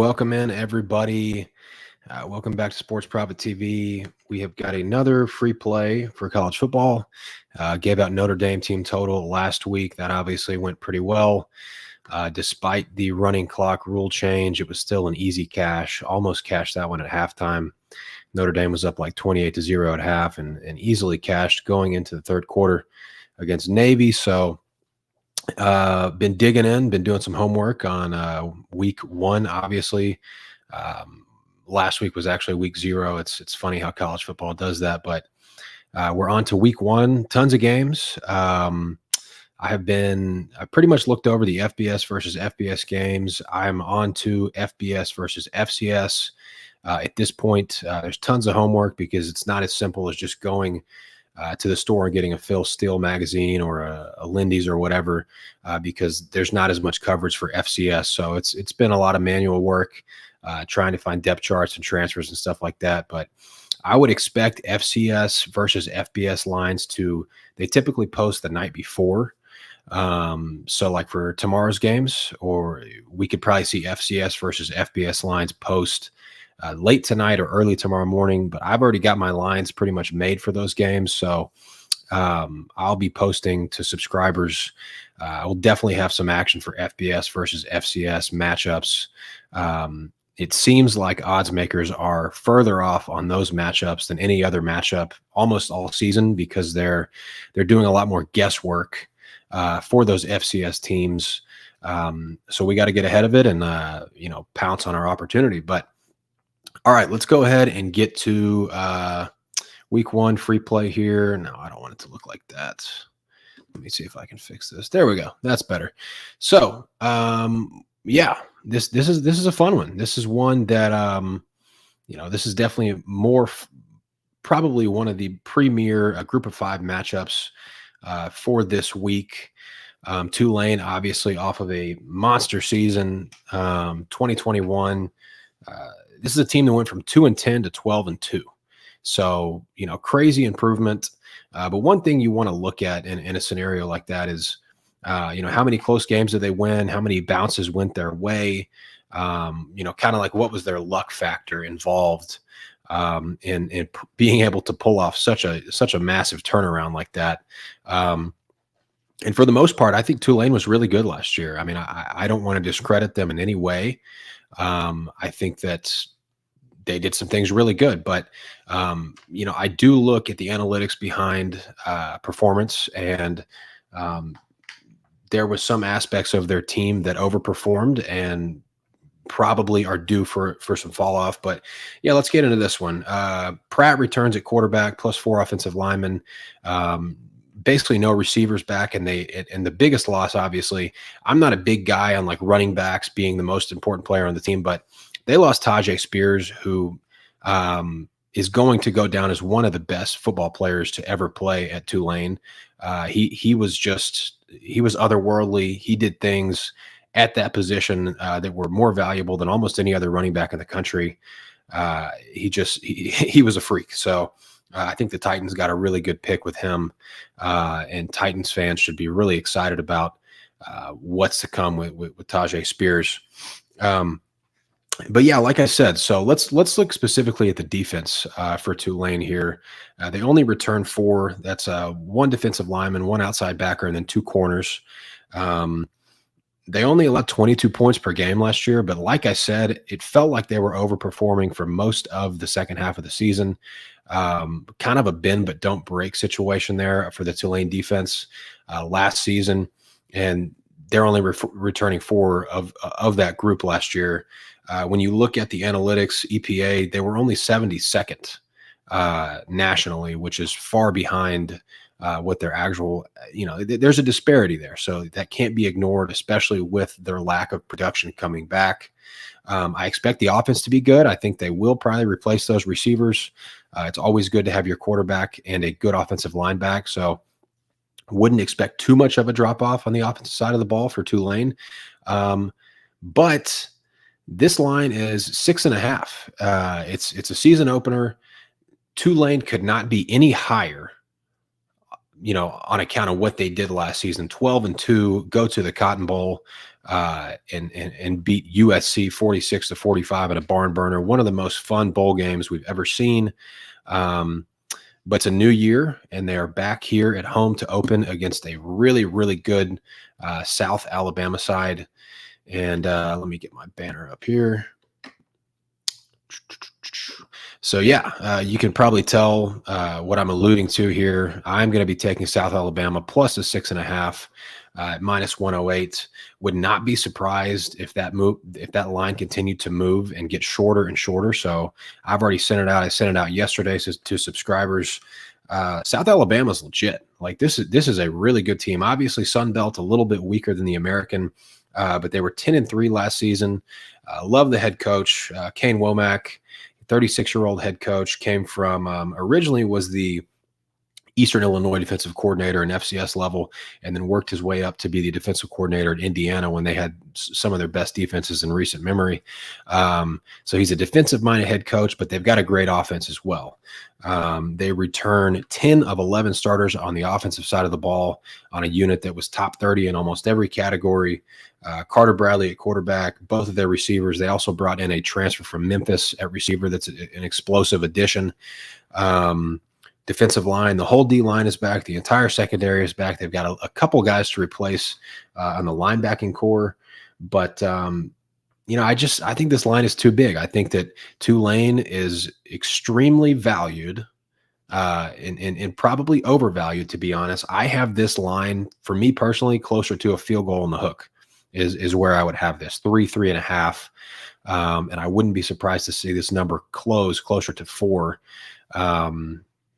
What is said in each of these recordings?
welcome in everybody. Welcome back to Sports Profit TV. We have got another free play for college football. Gave out Notre Dame team total last week. That obviously went pretty well. Despite the running clock rule change, it was still an easy cash. Almost cashed that one at halftime. Notre Dame was up like 28-0 at half and easily cashed going into the third quarter against Navy. So been digging in, been doing some homework on week one, obviously. Last week was actually week 0. It's funny how college football does that, but we're on to week 1. Tons of games. I pretty much looked over the FBS versus FBS games. I'm on to FBS versus FCS. At this point, there's tons of homework because it's not as simple as just going to the store and getting a Phil Steele magazine or a Lindy's or whatever, because there's not as much coverage for FCS. So it's been a lot of manual work, trying to find depth charts and transfers and stuff like that. But I would expect FCS versus FBS lines they typically post the night before. So like for tomorrow's games, or we could probably see FCS versus FBS lines post late tonight or early tomorrow morning, but I've already got my lines pretty much made for those games. So I'll be posting to subscribers. I will definitely have some action for FBS versus FCS matchups. It seems like odds makers are further off on those matchups than any other matchup almost all season, because they're doing a lot more guesswork for those FCS teams. So we got to get ahead of it and pounce on our opportunity. But all right, let's go ahead and get to week 1 free play here. No, I don't want it to look like that. Let me see if I can fix this. There we go. That's better. So, yeah, this is a fun one. This is one that this is definitely probably one of the premier group of 5 matchups for this week. Tulane, obviously, off of a monster season, 2021. This is a team that went from 2-10 to 12-2. So, crazy improvement. But one thing you want to look at in a scenario like that is, how many close games did they win? How many bounces went their way? Kind of like what was their luck factor involved in being able to pull off such a massive turnaround like that. And for the most part, I think Tulane was really good last year. I mean, I don't want to discredit them in any way. I think that they did some things really good, but I do look at the analytics behind performance, and there was some aspects of their team that overperformed and probably are due for some fall off. But yeah, let's get into this one. Pratt returns at quarterback, plus 4 offensive linemen. Basically no receivers back, and the biggest loss, obviously, I'm not a big guy on like running backs being the most important player on the team, but they lost Tajay Spears, who is going to go down as one of the best football players to ever play at Tulane. He was otherworldly. He did things at that position that were more valuable than almost any other running back in the country. He was a freak. So I think the Titans got a really good pick with him, and Titans fans should be really excited about what's to come with Tajay Spears. But yeah, like I said, so let's look specifically at the defense for Tulane here. They only returned 4. That's 1 defensive lineman, 1 outside backer, and then 2 corners. They only allowed 22 points per game last year, but like I said, it felt like they were overperforming for most of the second half of the season. Kind of a bend but don't break situation there for the Tulane defense last season, and they're only returning 4 of that group last year. When you look at the analytics, EPA, they were only 72nd nationally, which is far behind what their actual, there's a disparity there. So that can't be ignored, especially with their lack of production coming back. I expect the offense to be good. I think they will probably replace those receivers. It's always good to have your quarterback and a good offensive line back. So wouldn't expect too much of a drop off on the offensive side of the ball for Tulane. But this line is 6.5. It's a season opener. Tulane could not be any higher on account of what they did last season. 12-2, go to the Cotton Bowl and beat USC 46-45 at a barn burner. One of the most fun bowl games we've ever seen. But it's a new year, and they are back here at home to open against a really, really good South Alabama side. And let me get my banner up here. So, yeah, you can probably tell what I'm alluding to here. I'm going to be taking South Alabama plus a 6.5 at -108. Would not be surprised if that line continued to move and get shorter and shorter. So I've already sent it out. I sent it out yesterday to subscribers. South Alabama's legit. Like this is a really good team. Obviously, Sun Belt a little bit weaker than the American, but they were 10-3 last season. Love the head coach, Kane Womack. 36-year-old head coach, came from originally was the Eastern Illinois defensive coordinator in FCS level, and then worked his way up to be the defensive coordinator at Indiana when they had some of their best defenses in recent memory. So he's a defensive-minded head coach, but they've got a great offense as well. They return 10 of 11 starters on the offensive side of the ball on a unit that was top 30 in almost every category. Carter Bradley at quarterback, both of their receivers. They also brought in a transfer from Memphis at receiver that's an explosive addition. Defensive line, the whole D line is back. The entire secondary is back. They've got a couple guys to replace on the linebacking core. But, I think this line is too big. I think that Tulane is extremely valued and probably overvalued, to be honest. I have this line, for me personally, closer to a field goal in the hook is where I would have this, 3.5. And I wouldn't be surprised to see this number close closer to 4.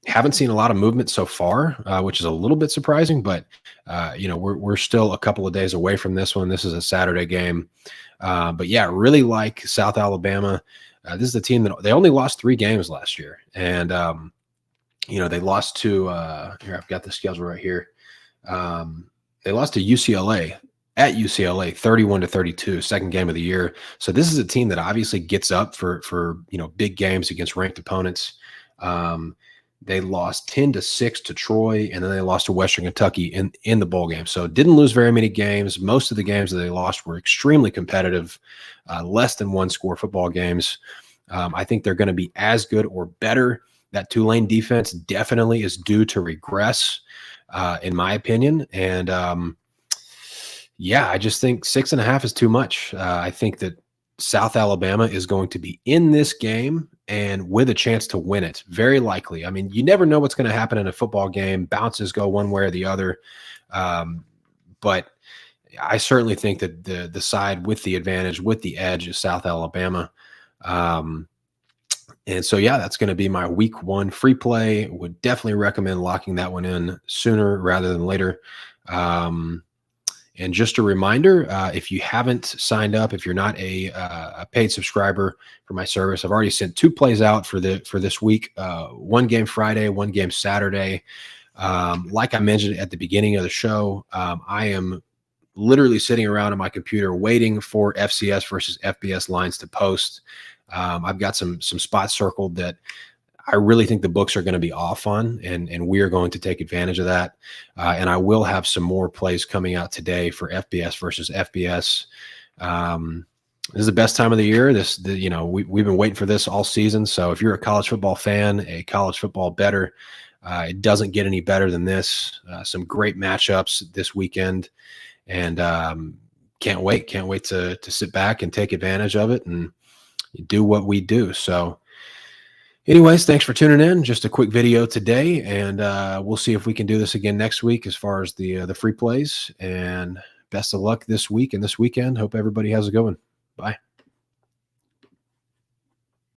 Haven't seen a lot of movement so far, which is a little bit surprising, but we're still a couple of days away from this one. This is a Saturday game. But yeah, really like South Alabama. This is the team that they only lost 3 games last year. And, they lost to, here, I've got the schedule right here. They lost to UCLA at UCLA 31-32, second game of the year. So this is a team that obviously gets up for big games against ranked opponents. They lost 10-6 to Troy, and then they lost to Western Kentucky in the bowl game. So didn't lose very many games. Most of the games that they lost were extremely competitive, less than 1-score football games. I think they're going to be as good or better. That Tulane defense definitely is due to regress, in my opinion. And I just think 6.5 is too much. I think that South Alabama is going to be in this game and with a chance to win it, very likely. I mean, you never know what's going to happen in a football game. Bounces go one way or the other. But I certainly think that the side with the advantage, with the edge, is South Alabama. And so, yeah, that's going to be my week 1 free play. Would definitely recommend locking that one in sooner rather than later. And just a reminder, if you haven't signed up, if you're not a paid subscriber for my service, I've already sent 2 plays out for this week. 1 game Friday, 1 game Saturday. Like I mentioned at the beginning of the show, I am literally sitting around on my computer waiting for FCS versus FBS lines to post. I've got some spots circled that I really think the books are going to be off on, and we are going to take advantage of that. And I will have some more plays coming out today for FBS versus FBS. This is the best time of the year. We've been waiting for this all season. So if you're a college football fan, a college football bettor, it doesn't get any better than this. Some great matchups this weekend, and can't wait to sit back and take advantage of it and do what we do. So anyways, thanks for tuning in. Just a quick video today, and we'll see if we can do this again next week as far as the free plays. And best of luck this week and this weekend. Hope everybody has a good one. Bye.